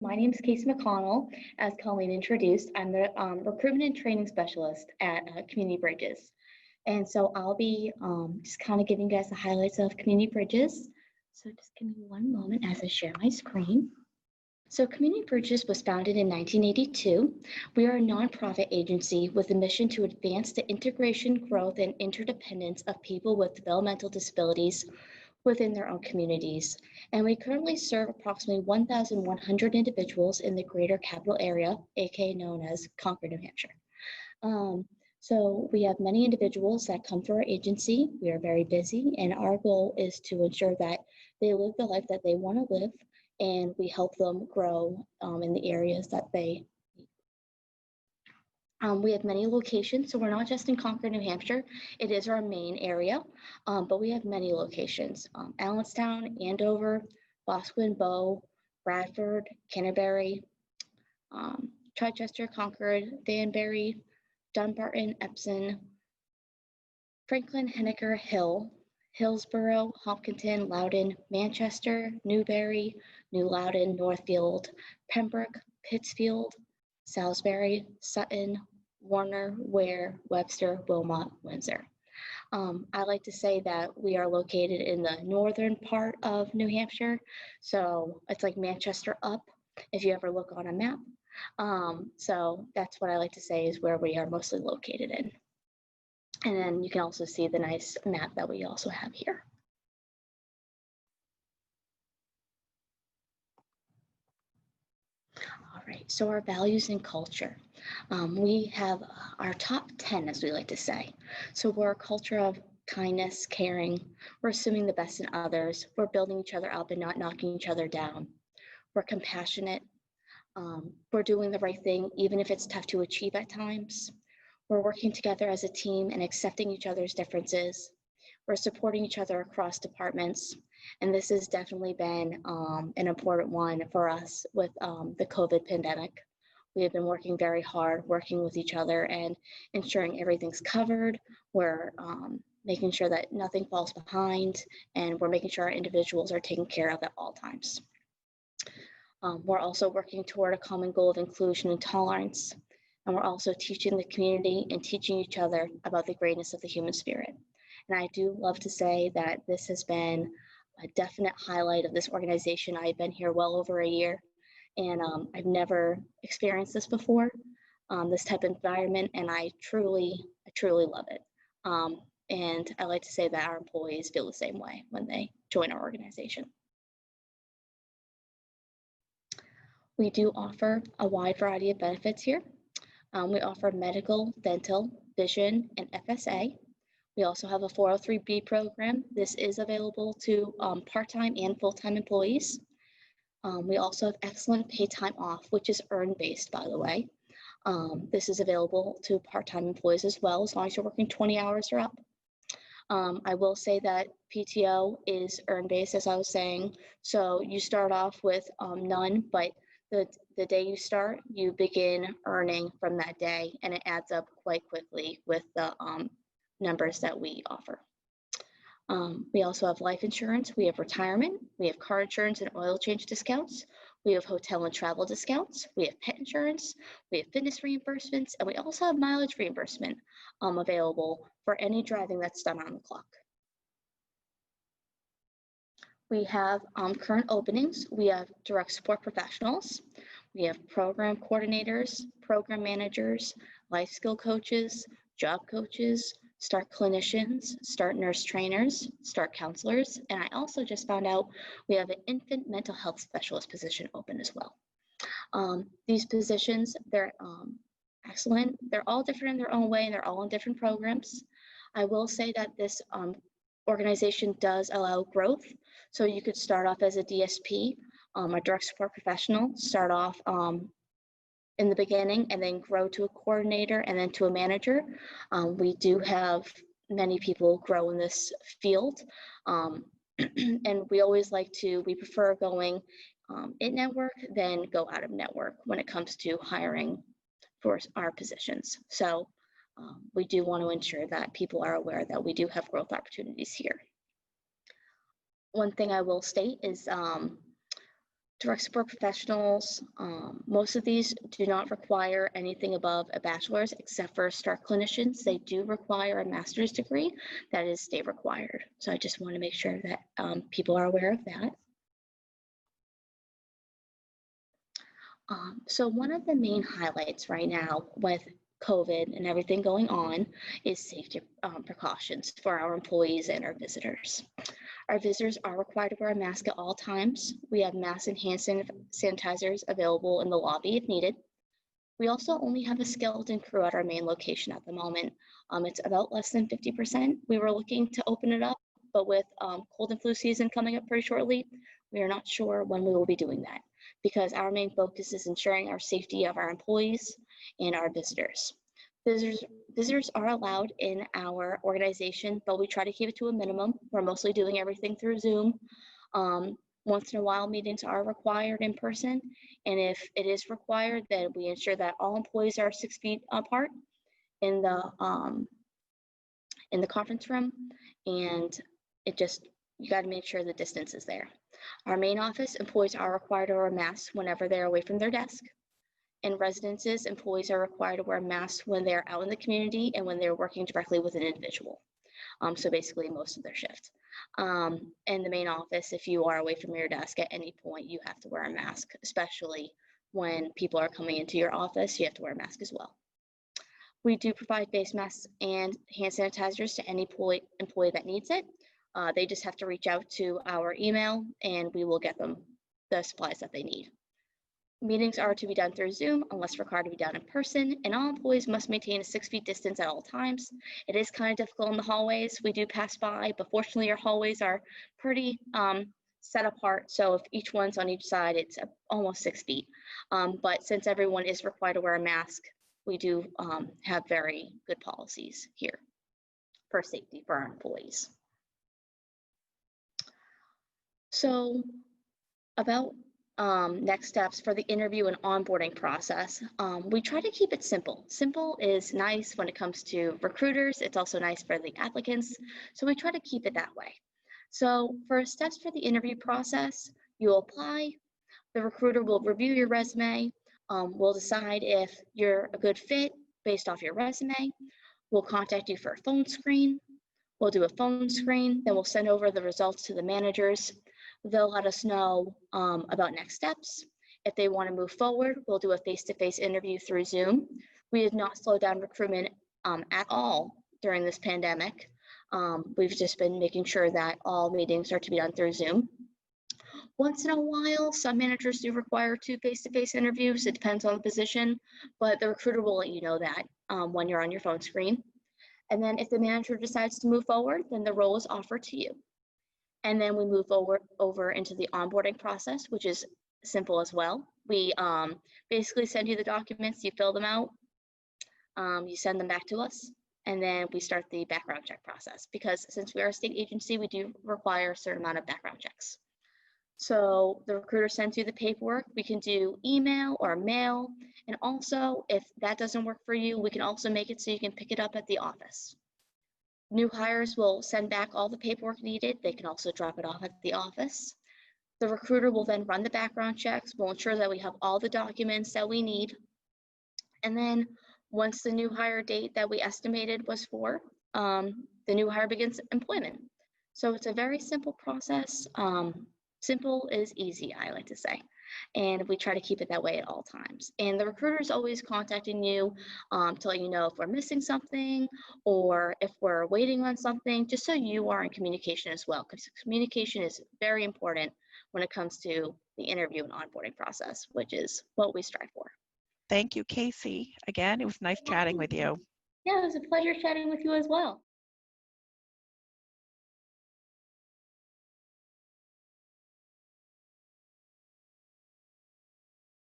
My name is Casey McConnell. As Colleen introduced, I'm the recruitment and training specialist at Community Bridges. And so I'll be just kind of giving you guys the highlights of Community Bridges. So just give me one moment as I share my screen. So Community Bridges was founded in 1982. We are a nonprofit agency with a mission to advance the integration, growth, and interdependence of people with developmental disabilities within their own communities. And we currently serve approximately 1,100 individuals in the greater capital area, aka known as Concord, New Hampshire. So we have many individuals that come to our agency. We are very busy, and our goal is to ensure that they live the life that they want to live, and we help them grow in the areas that they we have many locations, so we're not just in Concord, New Hampshire. It is our main area, but we have many locations. Allenstown, Andover, Boscawen, Bow, Bradford, Canterbury, Chichester, Concord, Danbury, Dunbarton, Epsom, Franklin, Henniker, Hill, Hillsborough, Hopkinton, Loudoun, Manchester, Newbury, New Loudoun, Northfield, Pembroke, Pittsfield, Salisbury, Sutton, Warner, Ware, Webster, Wilmot, Windsor. I like to say that we are located in the northern part of New Hampshire. So it's like Manchester up, if you ever look on a map. So that's what I like to say is where we are mostly located in. And then you can also see the nice map that we also have here. All right, so our values and culture. We have our top 10, as we like to say. So we're a culture of kindness, caring. We're assuming the best in others. We're building each other up and not knocking each other down. We're compassionate. We're doing the right thing, even if it's tough to achieve at times. We're working together as a team and accepting each other's differences. We're supporting each other across departments. And this has definitely been an important one for us with the COVID pandemic. We have been working very hard, working with each other and ensuring everything's covered. We're making sure that nothing falls behind, and we're making sure our individuals are taken care of at all times. We're also working toward a common goal of inclusion and tolerance. And we're also teaching the community and teaching each other about the greatness of the human spirit. And I do love to say that this has been a definite highlight of this organization. I've been here well over a year, and I've never experienced this before, this type of environment, and I truly love it. And I like to say that our employees feel the same way when they join our organization. We do offer a wide variety of benefits here. We offer medical, dental, vision, and FSA. We also have a 403B program. This is available to part-time and full-time employees. We also have excellent paid time off, which is earned-based, by the way. This is available to part-time employees as well, as long as you're working 20 hours or up. I will say that PTO is earned-based, as I was saying. So you start off with none, but the day you start, you begin earning from that day, and it adds up quite quickly with the numbers that we offer. We also have life insurance, we have retirement, we have car insurance and oil change discounts, we have hotel and travel discounts, we have pet insurance, we have fitness reimbursements, and we also have mileage reimbursement available for any driving that's done on the clock. We have current openings. We have direct support professionals. We have program coordinators, program managers, life skill coaches, job coaches, START clinicians, START nurse trainers, START counselors, and I also just found out we have an infant mental health specialist position open as well. These positions, they're excellent. They're all different in their own way, and they're all in different programs. I will say that this organization does allow growth. So you could start off as a DSP, a direct support professional, start off in the beginning and then grow to a coordinator and then to a manager. We do have many people grow in this field. And we always we prefer going in network than go out of network when it comes to hiring for our positions. So we do want to ensure that people are aware that we do have growth opportunities here. One thing I will state is Direct support professionals, most of these do not require anything above a bachelor's except for start clinicians. They do require a master's degree that is state required. So I just want to make sure that people are aware of that. So one of the main highlights right now with COVID and everything going on is safety precautions for our employees and our visitors. Our visitors are required to wear a mask at all times. We have mask and hand sanitizers available in the lobby if needed. We also only have a skeleton crew at our main location at the moment. It's about less than 50%. We were looking to open it up, but with cold and flu season coming up pretty shortly, we are not sure when we will be doing that because our main focus is ensuring our safety of our employees and our visitors. Visitors are allowed in our organization, but we try to keep it to a minimum. We're mostly doing everything through Zoom. Once in a while, meetings are required in person, and if it is required, then we ensure that all employees are 6 feet apart in the conference room, and you got to make sure the distance is there. Our main office, employees are required to wear masks whenever they're away from their desk. In residences, employees are required to wear masks when they're out in the community and when they're working directly with an individual. So basically most of their shift. In the main office, if you are away from your desk at any point, you have to wear a mask, especially when people are coming into your office, you have to wear a mask as well. We do provide face masks and hand sanitizers to any employee that needs it. They just have to reach out to our email and we will get them the supplies that they need. Meetings are to be done through Zoom unless required to be done in person, and all employees must maintain a 6 feet distance at all times. It is kind of difficult in the hallways. We do pass by, but fortunately our hallways are pretty set apart. So if each one's on each side, it's almost 6 feet. But since everyone is required to wear a mask, we do have very good policies here for safety for our employees. So about next steps for the interview and onboarding process. We try to keep it simple. Simple is nice when it comes to recruiters. It's also nice for the applicants. So we try to keep it that way. So for steps for the interview process, you apply, the recruiter will review your resume. We'll decide if you're a good fit based off your resume. We'll contact you for a phone screen. We'll do a phone screen, then we'll send over the results to the managers. They'll let us know about next steps. If they want to move forward, we'll do a face-to-face interview through Zoom. We have not slowed down recruitment at all during this pandemic. We've just been making sure that all meetings are to be done through Zoom. Once in a while, some managers do require 2 face-to-face interviews. It depends on the position, but the recruiter will let you know that when you're on your phone screen. And then if the manager decides to move forward, then the role is offered to you. And then we move over into the onboarding process, which is simple as well. We basically send you the documents, you fill them out, you send them back to us, and then we start the background check process. Because since we are a state agency, we do require a certain amount of background checks. So the recruiter sends you the paperwork. We can do email or mail. And also, if that doesn't work for you, we can also make it so you can pick it up at the office. New hires will send back all the paperwork needed. They can also drop it off at the office. The recruiter will then run the background checks. We'll ensure that we have all the documents that we need. And then once the new hire date that we estimated was for, the new hire begins employment. So it's a very simple process. Simple is easy, I like to say. And we try to keep it that way at all times. And the recruiter is always contacting you to let you know if we're missing something or if we're waiting on something, just so you are in communication as well, because communication is very important when it comes to the interview and onboarding process, which is what we strive for. Thank you, Casey. Again, it was nice chatting with you. Yeah, it was a pleasure chatting with you as well.